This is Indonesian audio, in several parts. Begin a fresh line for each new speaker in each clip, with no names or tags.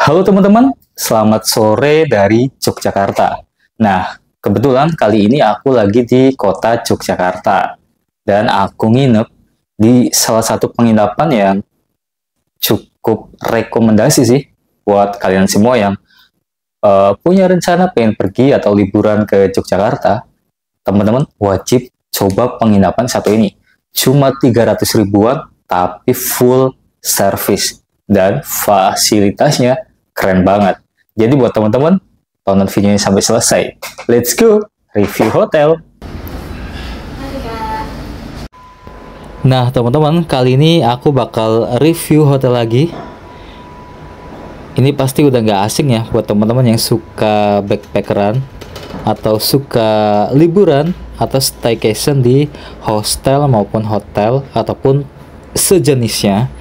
Halo teman-teman, selamat sore dari Yogyakarta. Nah, kebetulan kali ini aku lagi di kota Yogyakarta dan aku nginep di salah satu penginapan yang cukup rekomendasi sih buat kalian semua yang punya rencana pengen pergi atau liburan ke Yogyakarta. Teman-teman wajib coba penginapan satu ini. Cuma 300 ribuan tapi full service dan fasilitasnya keren banget. Jadi buat teman-teman, tonton videonya sampai selesai. Let's go review hotel. Nah, teman-teman, kali ini aku bakal review hotel lagi. Ini pasti udah nggak asing ya buat teman-teman yang suka backpackeran atau suka liburan atau staycation di hostel maupun hotel ataupun sejenisnya.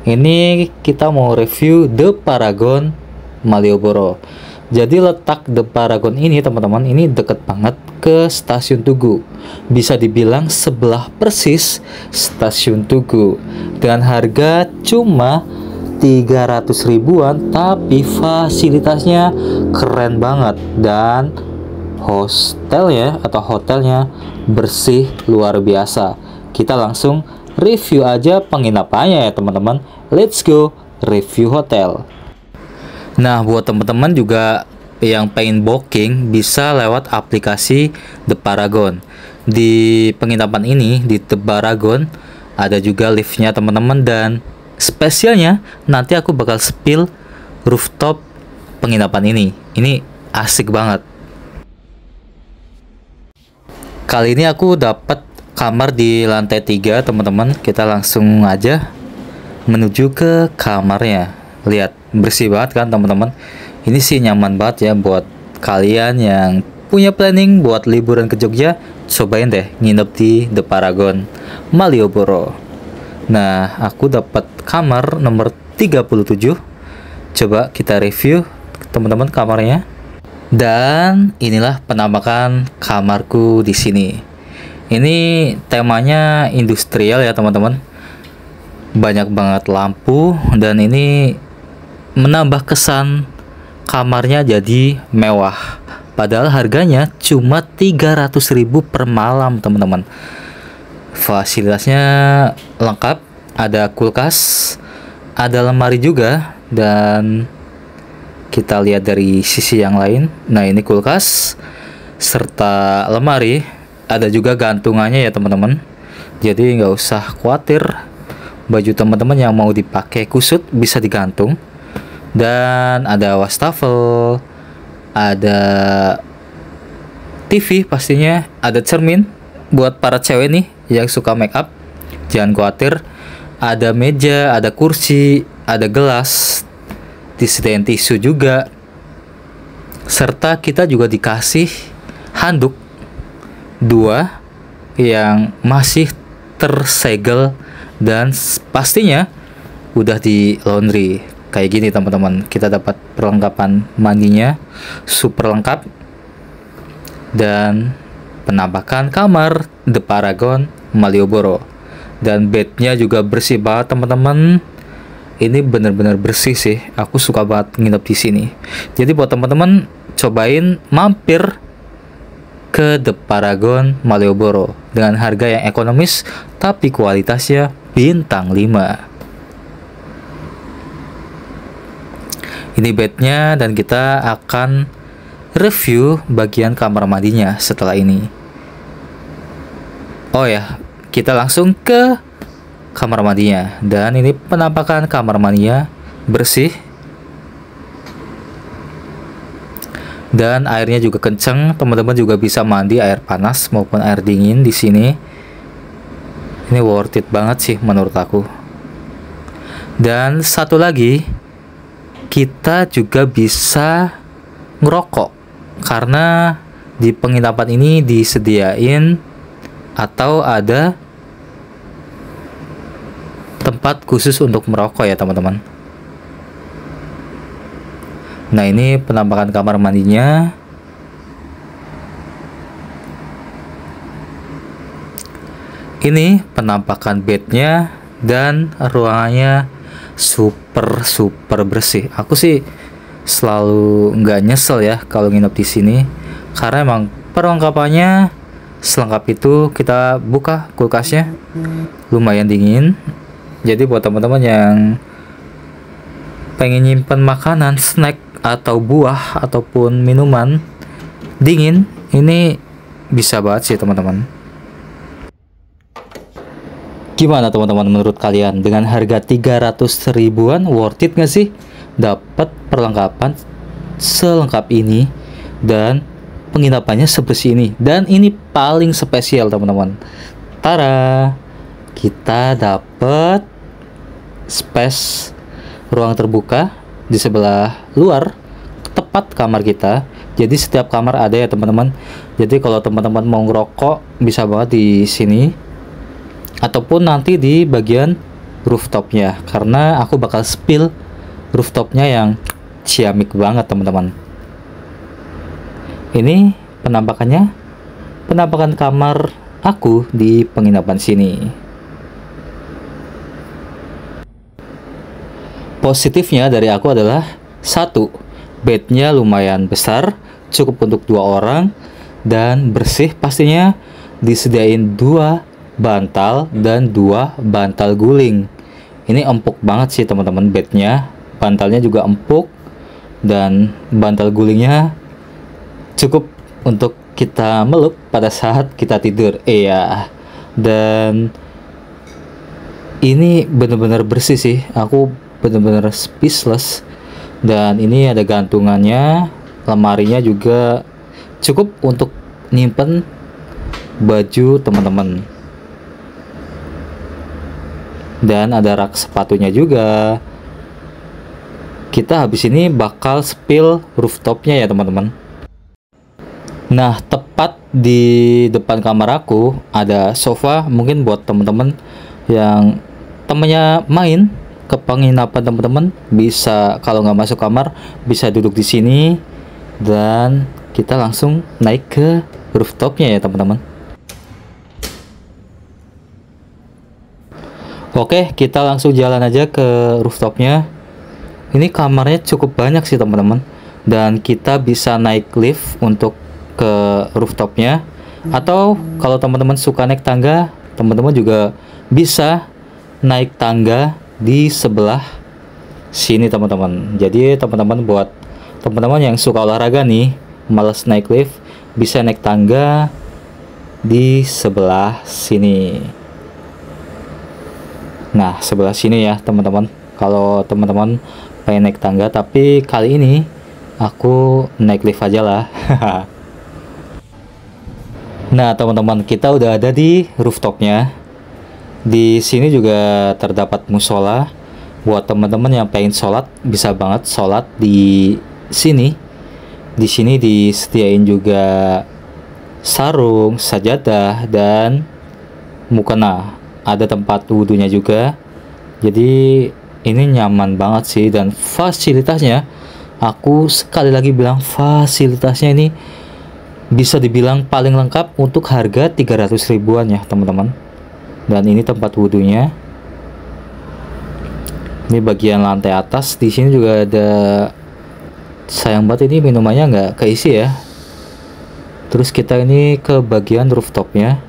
Ini kita mau review The Paragon Malioboro. Jadi letak The Paragon ini teman-teman, ini deket banget ke Stasiun Tugu. Bisa dibilang sebelah persis Stasiun Tugu. Dengan harga cuma 300 ribuan tapi fasilitasnya keren banget dan hostelnya atau hotelnya bersih luar biasa. Kita langsung review aja penginapannya ya teman-teman. Let's go review hotel. Nah, buat teman-teman juga yang pengen booking bisa lewat aplikasi The Paragon. Di penginapan ini di The Paragon ada juga liftnya teman-teman, dan spesialnya nanti aku bakal spill rooftop penginapan ini. Ini asik banget. Kali ini aku dapat kamar di lantai 3 teman-teman. Kita langsung aja menuju ke kamarnya. Lihat, bersih banget kan teman-teman. Ini sih nyaman banget ya buat kalian yang punya planning buat liburan ke Jogja. Cobain deh nginep di The Paragon Malioboro. Nah, aku dapat kamar nomor 37. Coba kita review teman-teman kamarnya. Dan inilah penampakan kamarku di sini. Ini temanya industrial ya teman-teman. Banyak banget lampu dan ini menambah kesan kamarnya jadi mewah. Padahal harganya cuma 300 ribu per malam teman-teman. Fasilitasnya lengkap, ada kulkas, ada lemari juga, dan kita lihat dari sisi yang lain. Nah, ini kulkas serta lemari, ada juga gantungannya ya teman-teman. Jadi nggak usah khawatir, baju teman-teman yang mau dipakai kusut bisa digantung. Dan ada wastafel, ada TV pastinya, ada cermin buat para cewek nih yang suka make up. Jangan khawatir, ada meja, ada kursi, ada gelas, disediain tisu juga, serta kita juga dikasih handuk 2 yang masih tersegel dan pastinya udah di laundry. Kayak gini teman-teman, kita dapat perlengkapan mandinya super lengkap dan penampakan kamar The Paragon Malioboro. Dan bednya juga bersih banget teman-teman. Ini bener-bener bersih sih. Aku suka banget nginep di sini. Jadi buat teman-teman cobain mampir ke The Paragon Malioboro dengan harga yang ekonomis tapi kualitasnya bintang 5. Ini bednya dan kita akan review bagian kamar mandinya setelah ini. Oh ya, kita langsung ke kamar mandinya. Dan ini penampakan kamar mandinya bersih. Dan airnya juga kenceng. Teman-teman juga bisa mandi air panas maupun air dingin di sini. Ini worth it banget sih menurut aku. Dan satu lagi, kita juga bisa ngerokok karena di penginapan ini disediain atau ada tempat khusus untuk merokok ya teman-teman. Nah, ini penampakan kamar mandinya. Ini penampakan bednya dan ruangannya super bersih. Aku sih selalu nggak nyesel ya kalau nginep di sini, karena emang perlengkapannya selengkap itu. Kita buka kulkasnya, lumayan dingin. Jadi buat teman-teman yang pengen nyimpen makanan, snack atau buah ataupun minuman dingin, ini bisa banget sih teman-teman. Gimana teman-teman menurut kalian, dengan harga 300 ribuan worth it nggak sih dapat perlengkapan selengkap ini dan penginapannya sebersih ini? Dan ini paling spesial teman-teman, tara, kita dapat space ruang terbuka di sebelah luar tepat kamar kita. Jadi setiap kamar ada ya teman-teman. Jadi kalau teman-teman mau ngerokok bisa banget di sini, ataupun nanti di bagian rooftopnya, karena aku bakal spill rooftopnya yang ciamik banget teman-teman. Ini penampakan kamar aku di penginapan sini. Positifnya dari aku adalah satu, bednya lumayan besar, cukup untuk 2 orang dan bersih pastinya. Disediain 2 bantal dan 2 bantal guling. Ini empuk banget sih teman-teman, bednya, bantalnya juga empuk dan bantal gulingnya cukup untuk kita meluk pada saat kita tidur. Iya. Dan ini bener-bener bersih sih, aku bener-bener speechless. Dan ini ada gantungannya, lemarinya juga cukup untuk nyimpen baju teman-teman. Dan ada rak sepatunya juga. Kita habis ini bakal spill rooftopnya ya teman-teman. Nah, tepat di depan kamar aku ada sofa. Mungkin buat teman-teman yang temennya main ke penginapan teman-teman, bisa kalau nggak masuk kamar bisa duduk di sini. Dan kita langsung naik ke rooftopnya ya teman-teman. Oke, kita langsung jalan aja ke rooftopnya. Ini kamarnya cukup banyak sih teman-teman, dan kita bisa naik lift untuk ke rooftopnya. Atau kalau teman-teman suka naik tangga, teman-teman juga bisa naik tangga di sebelah sini teman-teman. Jadi teman-teman, buat teman-teman yang suka olahraga nih, males naik lift, bisa naik tangga di sebelah sini. Nah, sebelah sini ya teman-teman, kalau teman-teman pengen naik tangga. Tapi kali ini aku naik lift aja lah. Nah teman-teman, kita udah ada di rooftopnya. Di sini juga terdapat musola. Buat teman-teman yang pengen sholat, bisa banget sholat di sini. Di sini disediain juga sarung, sajadah, dan mukena. Ada tempat wudhunya juga. Jadi ini nyaman banget sih. Dan fasilitasnya, aku sekali lagi bilang, fasilitasnya ini bisa dibilang paling lengkap untuk harga 300 ribuan ya teman-teman. Dan ini tempat wudhunya. Ini bagian lantai atas. Di sini juga ada, sayang banget ini minumannya nggak keisi ya. Terus kita ini ke bagian rooftopnya.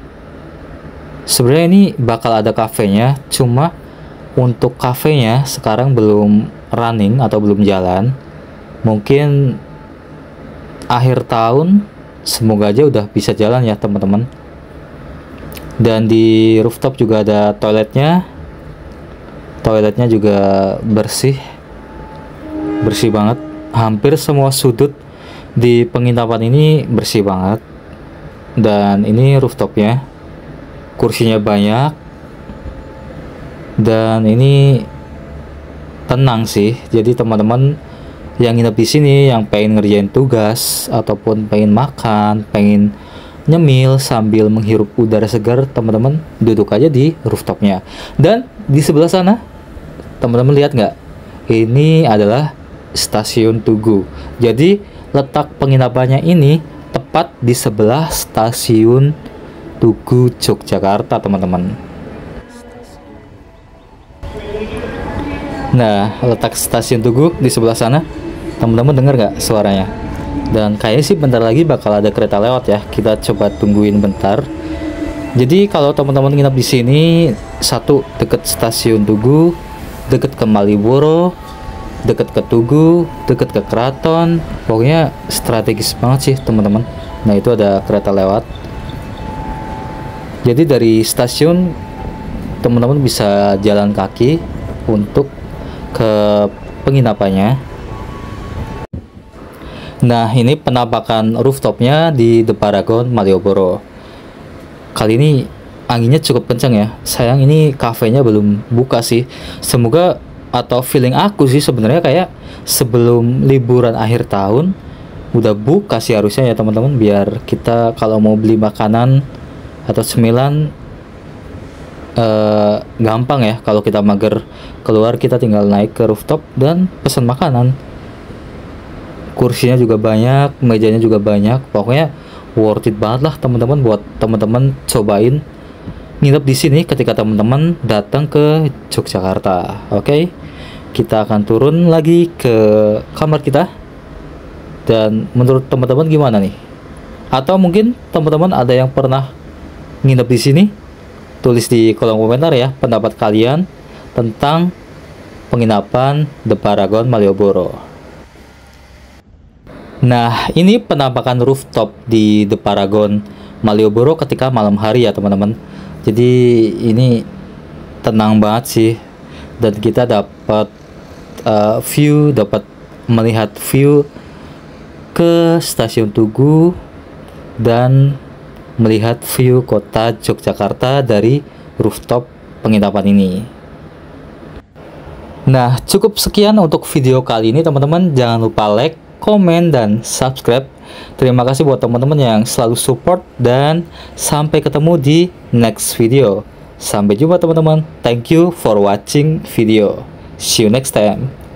Sebenarnya ini bakal ada kafenya, cuma untuk kafenya sekarang belum running atau belum jalan. Mungkin akhir tahun semoga aja udah bisa jalan ya teman-teman. Dan di rooftop juga ada toiletnya. Toiletnya juga bersih banget. Hampir semua sudut di penginapan ini bersih banget. Dan ini rooftopnya, kursinya banyak, dan ini tenang sih. Jadi teman-teman yang nginep di sini, yang pengen ngerjain tugas ataupun pengen makan, pengen nyemil sambil menghirup udara segar, teman-teman duduk aja di rooftopnya. Dan di sebelah sana, teman-teman lihat nggak? Ini adalah stasiun Tugu. Jadi letak penginapannya ini tepat di sebelah stasiun Tugu Yogyakarta teman-teman. Nah, letak stasiun Tugu di sebelah sana. Teman-teman dengar nggak suaranya? Dan kayaknya sih bentar lagi bakal ada kereta lewat ya. Kita coba tungguin bentar. Jadi kalau teman-teman nginap di sini, satu deket stasiun Tugu, deket ke Malioboro, deket ke Tugu, deket ke Keraton, pokoknya strategis banget sih teman-teman. Nah itu ada kereta lewat. Jadi dari stasiun teman-teman bisa jalan kaki untuk ke penginapannya. Nah ini penampakan rooftopnya di The Paragon Malioboro. Kali ini anginnya cukup kencang ya. Sayang ini kafenya belum buka sih. Semoga, atau feeling aku sih sebenarnya kayak sebelum liburan akhir tahun udah buka sih harusnya ya teman-teman, biar kita kalau mau beli makanan atau cemilan gampang ya. Kalau kita mager keluar, kita tinggal naik ke rooftop dan pesan makanan. Kursinya juga banyak, mejanya juga banyak, pokoknya worth it banget lah teman-teman buat teman-teman cobain nginep di sini ketika teman-teman datang ke Yogyakarta. Oke, kita akan turun lagi ke kamar kita. Dan menurut teman-teman gimana nih? Atau mungkin teman-teman ada yang pernah nginep di sini? Tulis di kolom komentar ya pendapat kalian tentang penginapan The Paragon Malioboro. Nah, ini penampakan rooftop di The Paragon Malioboro ketika malam hari ya teman-teman. Jadi ini tenang banget sih, dan kita dapat dapat melihat view ke stasiun Tugu dan melihat view kota Yogyakarta dari rooftop penginapan ini. Nah, cukup sekian untuk video kali ini teman-teman. Jangan lupa like, komen, dan subscribe. Terima kasih buat teman-teman yang selalu support, dan sampai ketemu di next video. Sampai jumpa teman-teman. Thank you for watching video. See you next time.